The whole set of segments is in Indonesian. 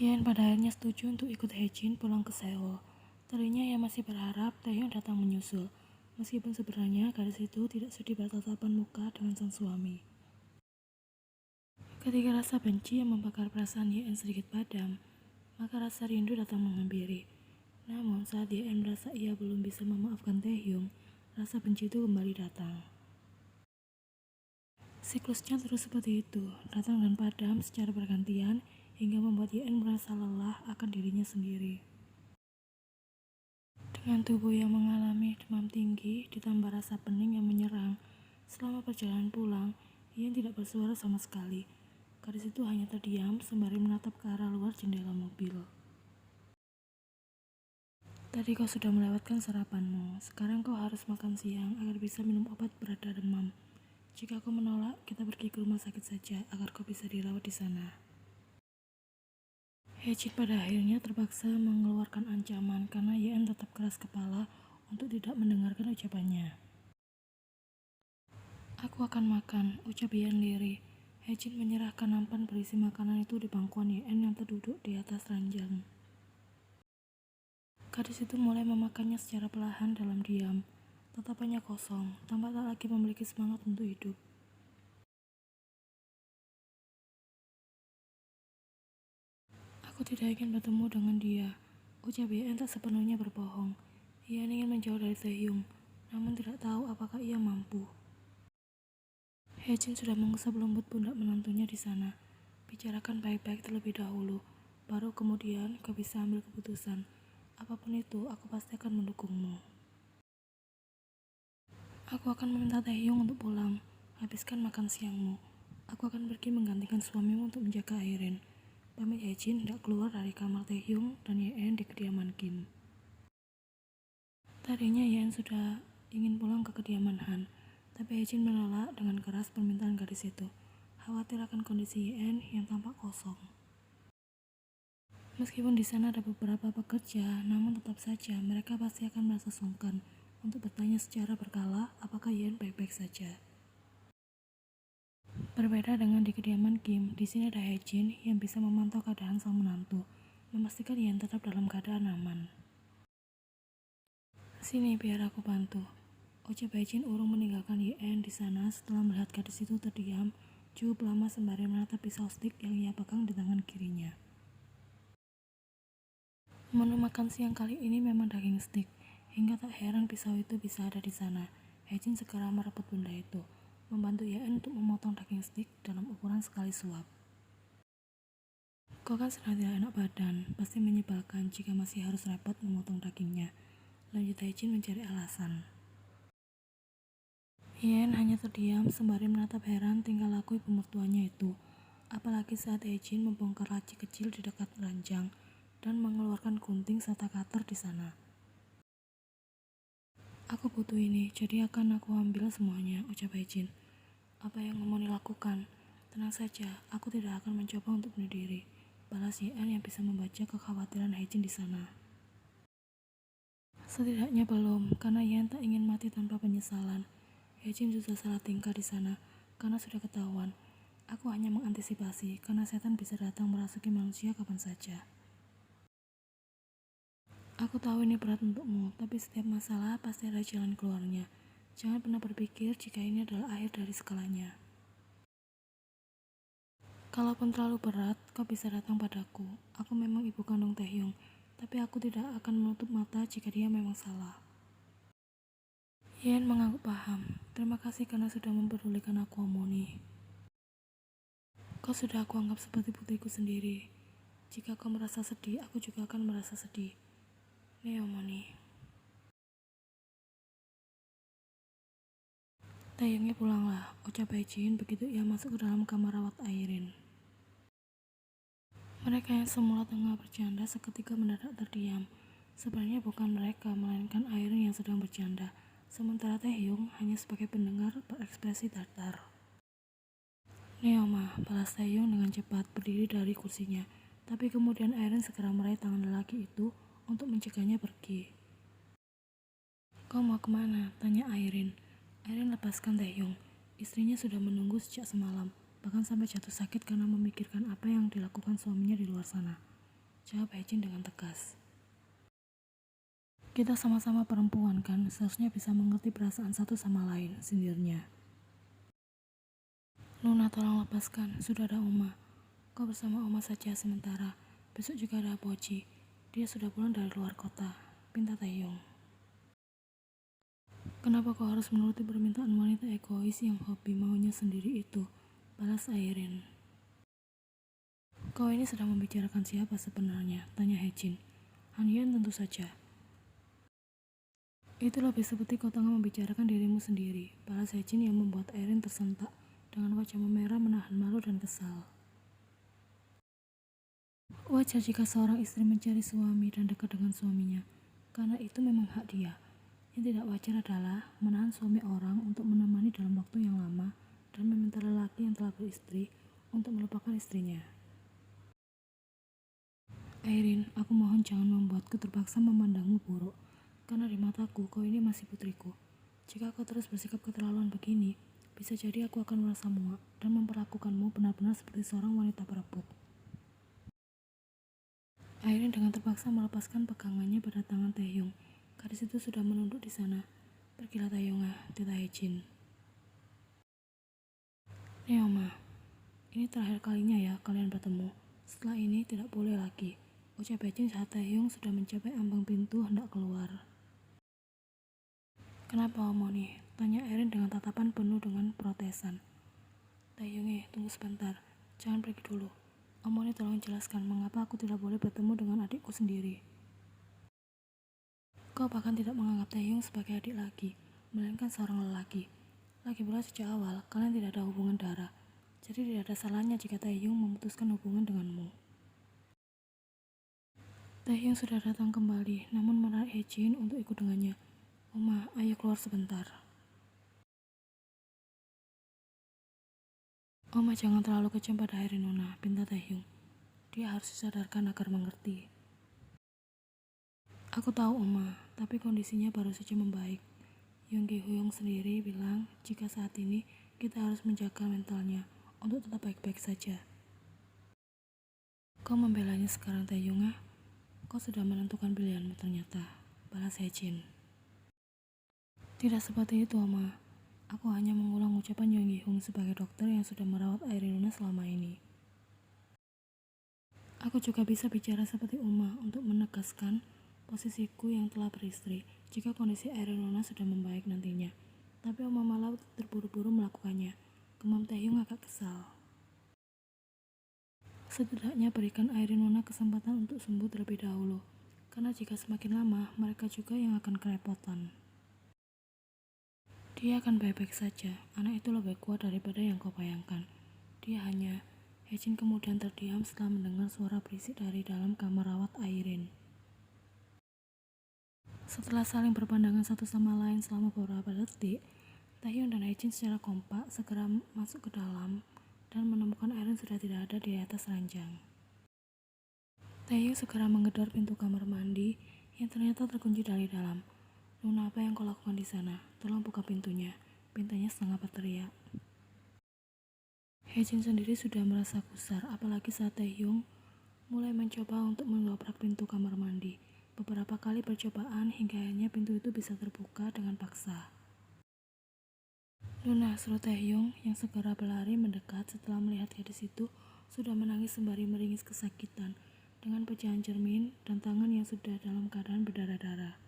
Ian pada akhirnya setuju untuk ikut Hejin pulang ke Seoul. Tadinya ia masih berharap Taehyung datang menyusul, meskipun sebenarnya gadis itu tidak sedih bertatapan muka dengan sang suami. Ketika rasa benci yang membakar perasaan Ian sedikit padam, maka rasa rindu datang menghampiri. Namun saat Ian merasa ia belum bisa memaafkan Taehyung, rasa benci itu kembali datang. Siklusnya terus seperti itu, datang dan padam secara bergantian hingga membuat Ian merasa lelah akan dirinya sendiri. Dengan tubuh yang mengalami demam tinggi ditambah rasa pening yang menyerang, selama perjalanan pulang, Ian tidak bersuara sama sekali. Gadis itu hanya terdiam sembari menatap ke arah luar jendela mobil. Tadi kau sudah melewatkan sarapanmu, sekarang kau harus makan siang agar bisa minum obat bereda demam. Jika kau menolak, kita pergi ke rumah sakit saja agar kau bisa dirawat di sana. Hejin pada akhirnya terpaksa mengeluarkan ancaman karena Yeon tetap keras kepala untuk tidak mendengarkan ucapannya. Aku akan makan, ucap Yeon lirih. Hejin menyerahkan nampan berisi makanan itu di pangkuan Yeon yang terduduk di atas ranjang. Gadis itu mulai memakannya secara perlahan dalam diam. Tatapannya kosong, tampak tak lagi memiliki semangat untuk hidup. Aku tidak ingin bertemu dengan dia, ucap Yeon tak sepenuhnya berbohong. Ia ingin menjauh dari Taehyung, namun tidak tahu apakah ia mampu. Hejin sudah mengusap lembut pundak menantunya di sana. Bicarakan baik-baik terlebih dahulu, baru kemudian kau bisa ambil keputusan. Apapun itu, aku pasti akan mendukungmu. Aku akan meminta Taehyung untuk pulang. Habiskan makan siangmu. Aku akan pergi menggantikan suamimu untuk menjaga Airin. Pamit Hejin tidak keluar dari kamar Taehyung dan Yeon di kediaman Kim. Tadinya Yeon sudah ingin pulang ke kediaman Han, tapi Hejin menolak dengan keras permintaan gadis itu. Khawatir akan kondisi Yeon yang tampak kosong. Meskipun di sana ada beberapa pekerja, namun tetap saja mereka pasti akan merasa sungkan untuk bertanya secara berkala apakah Yeon baik-baik saja. Berbeda dengan di kediaman Kim, di sini ada Hejin yang bisa memantau keadaan sang menantu, memastikan Yeon tetap dalam keadaan aman. Sini biar aku bantu, ucap Hejin urung meninggalkan Yeon di sana setelah melihat gadis itu terdiam cukup lama sembari menatap pisau stik yang ia pegang di tangan kirinya. Menu makan siang kali ini memang daging stik, hingga tak heran pisau itu bisa ada di sana. Hejin segera merebut benda itu, membantu Yeon untuk memotong daging stik dalam ukuran sekali suap. Kau kan sedang tidak enak badan, pasti menyebalkan jika masih harus repot memotong dagingnya. Lanjut Hejin mencari alasan. Yeon hanya terdiam sembari menatap heran tingkah laku ibu mertuanya itu. Apalagi saat Hejin membongkar laci kecil di dekat ranjang dan mengeluarkan gunting serta cutter di sana. Aku butuh ini, jadi akan aku ambil semuanya, ucap Hejin. Apa yang mau dilakukan? Tenang saja, aku tidak akan mencoba untuk bunuh diri, balas Yeon yang bisa membaca kekhawatiran Hejin di sana. Setidaknya belum, karena Yeon tak ingin mati tanpa penyesalan. Hejin sudah salah tingkah di sana, karena sudah ketahuan. Aku hanya mengantisipasi, karena setan bisa datang merasuki manusia kapan saja. Aku tahu ini berat untukmu, tapi setiap masalah pasti ada jalan keluarnya. Jangan pernah berpikir jika ini adalah akhir dari segalanya. Kalaupun terlalu berat, kau bisa datang padaku. Aku memang ibu kandung Taehyung, tapi aku tidak akan menutup mata jika dia memang salah. Yeon mengangguk paham. Terima kasih karena sudah mempedulikan aku, Omoni. Kau sudah aku anggap seperti putriku sendiri. Jika kau merasa sedih, aku juga akan merasa sedih. Nih, Omoni. Taehyungnya pulanglah, ucap Hejin begitu ia masuk ke dalam kamar rawat Airin. Mereka yang semula tengah bercanda seketika mendadak terdiam. Sebenarnya bukan mereka, melainkan Airin yang sedang bercanda. Sementara Taehyung hanya sebagai pendengar berekspresi datar. Neoma, balas Taehyung dengan cepat berdiri dari kursinya. Tapi kemudian Airin segera meraih tangan lelaki itu untuk mencegahnya pergi. Kau mau kemana? Tanya Airin. Airin lepaskan Taehyung. Istrinya sudah menunggu sejak semalam, bahkan sampai jatuh sakit karena memikirkan apa yang dilakukan suaminya di luar sana. jawab Hejin dengan tegas. Kita sama-sama perempuan kan, seharusnya bisa mengerti perasaan satu sama lain, sindirnya. Luna, tolong lepaskan, sudah ada Oma. Kau bersama Oma saja sementara, besok juga ada Boji. Dia sudah pulang dari luar kota, pinta Taeyong. Kenapa kau harus menuruti permintaan wanita egois yang hobi maunya sendiri itu? Balas Airin. Kau ini sedang membicarakan siapa sebenarnya? Tanya Hejin. Han Yan tentu saja. Itu lebih seperti kau tengah membicarakan dirimu sendiri. Balas Hejin yang membuat Airin tersentak dengan wajah memerah menahan malu dan kesal. Wajar jika seorang istri mencari suami dan dekat dengan suaminya, karena itu memang hak dia. Yang tidak wajar adalah menahan suami orang untuk menemani dalam waktu yang lama dan meminta lelaki yang telah beristri untuk melupakan istrinya. Airin, aku mohon jangan membuatku terpaksa memandangmu buruk, karena di mataku kau ini masih putriku. Jika kau terus bersikap keterlaluan begini, bisa jadi aku akan merasa muak dan memperlakukanmu benar-benar seperti seorang wanita berebut. Airin dengan terpaksa melepaskan pegangannya pada tangan Taeyong. Gadis itu sudah menunduk di sana. Pergilah Taeyong, Tita Hejin. Neoma, ini terakhir kalinya ya kalian bertemu. Setelah ini tidak boleh lagi. Ucap Hejin saat Taeyong sudah mencapai ambang pintu hendak keluar. Kenapa Omoni? Tanya Airin dengan tatapan penuh dengan protesan. Taeyong, tunggu sebentar. Jangan pergi dulu. Omoni tolong jelaskan mengapa aku tidak boleh bertemu dengan adikku sendiri. Kau bahkan tidak menganggap Taeyong sebagai adik lagi, melainkan seorang lelaki. Lagi pula sejak awal, kalian tidak ada hubungan darah. Jadi tidak ada salahnya jika Taeyong memutuskan hubungan denganmu. Taeyong sudah datang kembali, namun menarik Hejin untuk ikut dengannya. Oma, ayo keluar sebentar. Oma jangan terlalu kejam pada Airin, Nona, pinta Taeyong. Dia harus disadarkan agar mengerti. Aku tahu Oma, tapi kondisinya baru saja membaik. Yong Gi-hyung sendiri bilang jika saat ini kita harus menjaga mentalnya untuk tetap baik-baik saja. Kau membelanya sekarang Taeyong? Kau sudah menentukan pilihanmu ternyata, balas Hejin. Tidak seperti itu Oma. Aku hanya mengulang ucapan Yong Gi-hyung sebagai dokter yang sudah merawat Airin Luna selama ini. Aku juga bisa bicara seperti Uma untuk menegaskan posisiku yang telah beristri jika kondisi Airin Luna sudah membaik nantinya. Tapi Oma malah terburu-buru melakukannya. Kemam Taeyong agak kesal. Setidaknya berikan Airin Luna kesempatan untuk sembuh terlebih dahulu. Karena jika semakin lama, mereka juga yang akan kerepotan. Dia akan baik-baik saja. Anak itu lebih kuat daripada yang kau bayangkan. Dia hanya... Hejin kemudian terdiam setelah mendengar suara berisik dari dalam kamar rawat Airin. Setelah saling berpandangan satu sama lain selama beberapa detik, Taeyong dan Hejin secara kompak segera masuk ke dalam dan menemukan Airin sudah tidak ada di atas ranjang. Taeyong segera menggedor pintu kamar mandi yang ternyata terkunci dari dalam. Luna, apa yang kau lakukan di sana? Tolong buka pintunya. Pintanya setengah berteriak. Hejin sendiri sudah merasa gusar, apalagi saat Taeyong mulai mencoba untuk mendobrak pintu kamar mandi. Beberapa kali percobaan hingga akhirnya pintu itu bisa terbuka dengan paksa. Luna, seru Taeyong yang segera berlari mendekat setelah melihat gadis itu sudah menangis sembari meringis kesakitan dengan pecahan cermin dan tangan yang sudah dalam keadaan berdarah-darah.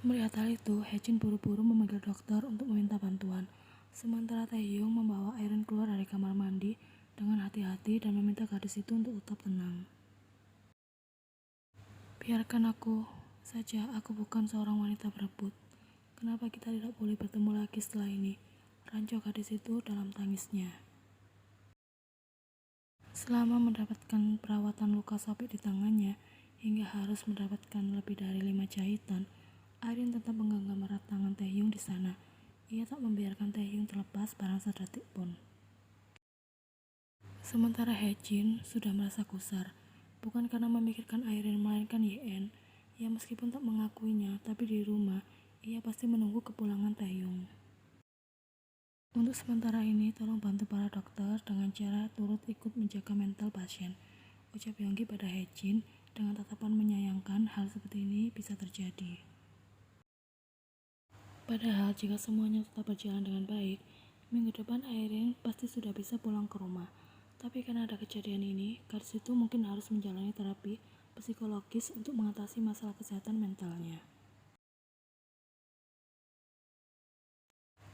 Melihat hal itu, Hejin buru-buru memanggil dokter untuk meminta bantuan. Sementara Taeyong membawa Airin keluar dari kamar mandi dengan hati-hati dan meminta gadis itu untuk tetap tenang. Biarkan aku saja, aku bukan seorang wanita berebut. Kenapa kita tidak boleh bertemu lagi setelah ini? Ranjau gadis itu dalam tangisnya. Selama mendapatkan perawatan luka sobek di tangannya, hingga harus mendapatkan lebih dari 5 jahitan, Airin tetap menggenggam erat tangan Taeyong di sana. Ia tak membiarkan Taeyong terlepas barang sedetik pun. Sementara Hejin sudah merasa gusar, bukan karena memikirkan Airin melainkan Yen, yang meskipun tak mengakuinya, tapi di rumah ia pasti menunggu kepulangan Taeyong. Untuk sementara ini, tolong bantu para dokter dengan cara turut ikut menjaga mental pasien. ucap Yonggi pada Hechin dengan tatapan menyayangkan hal seperti ini bisa terjadi. Padahal jika semuanya tetap berjalan dengan baik, minggu depan Airin pasti sudah bisa pulang ke rumah. Tapi karena ada kejadian ini, gadis itu mungkin harus menjalani terapi psikologis untuk mengatasi masalah kesehatan mentalnya.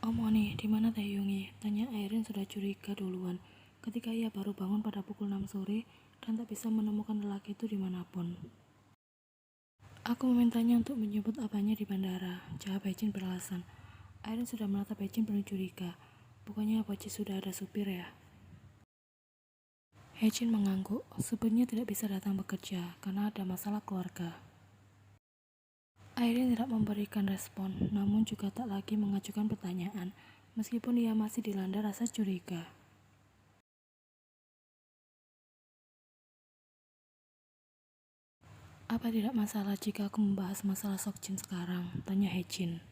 Om Oni, di mana Teh Yungi? Tanya Airin sudah curiga duluan ketika ia baru bangun pada pukul 6 sore dan tak bisa menemukan lelaki itu dimanapun. Aku memintanya untuk menjemput apanya di bandara, jawab Hechin beralasan. Airin sudah menatap Hechin penuh curiga. Bukannya Boci sudah ada supir ya? Hechin mengangguk, supirnya tidak bisa datang bekerja karena ada masalah keluarga. Airin tidak memberikan respon, namun juga tak lagi mengajukan pertanyaan, meskipun ia masih dilanda rasa curiga. Apa tidak masalah jika aku membahas masalah Sokjin sekarang? Tanya Hechin.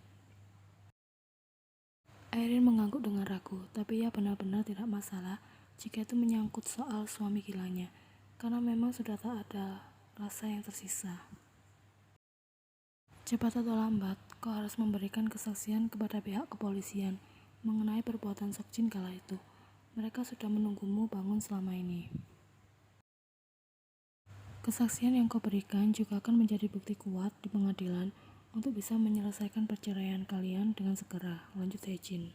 Airin mengangguk dengan ragu, tapi ia benar-benar tidak masalah jika itu menyangkut soal suami gilanya, karena memang sudah tak ada rasa yang tersisa. Cepat atau lambat, kau harus memberikan kesaksian kepada pihak kepolisian mengenai perbuatan Sokjin kala itu. Mereka sudah menunggumu bangun selama ini. Kesaksian yang kau berikan juga akan menjadi bukti kuat di pengadilan untuk bisa menyelesaikan perceraian kalian dengan segera, lanjut Hechin.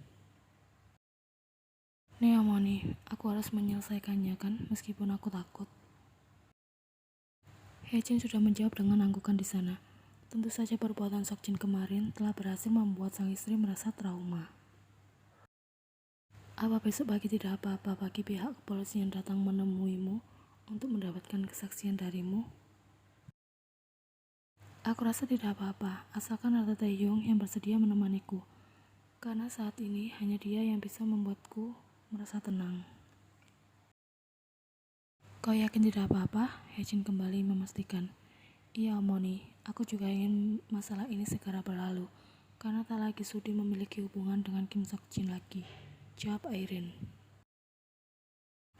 Nih Amoni, aku harus menyelesaikannya kan, meskipun aku takut. Hechin sudah menjawab dengan anggukan di sana. Tentu saja perbuatan Sokjin kemarin telah berhasil membuat sang istri merasa trauma. Apa besok pagi tidak apa-apa bagi pihak kepolisian datang menemuimu untuk mendapatkan kesaksian darimu? Aku rasa tidak apa-apa, asalkan ada Taeyong yang bersedia menemaniku. Karena saat ini hanya dia yang bisa membuatku merasa tenang. Kau yakin tidak apa-apa? Hechin kembali memastikan. Iya Moni, aku juga ingin masalah ini segera berlalu, karena tak lagi sudi memiliki hubungan dengan Kim Sok Jin lagi, jawab Airin.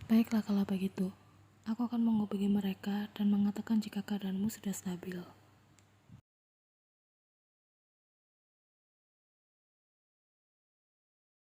Baiklah kalau begitu, aku akan menghubungi mereka dan mengatakan jika keadaanmu sudah stabil.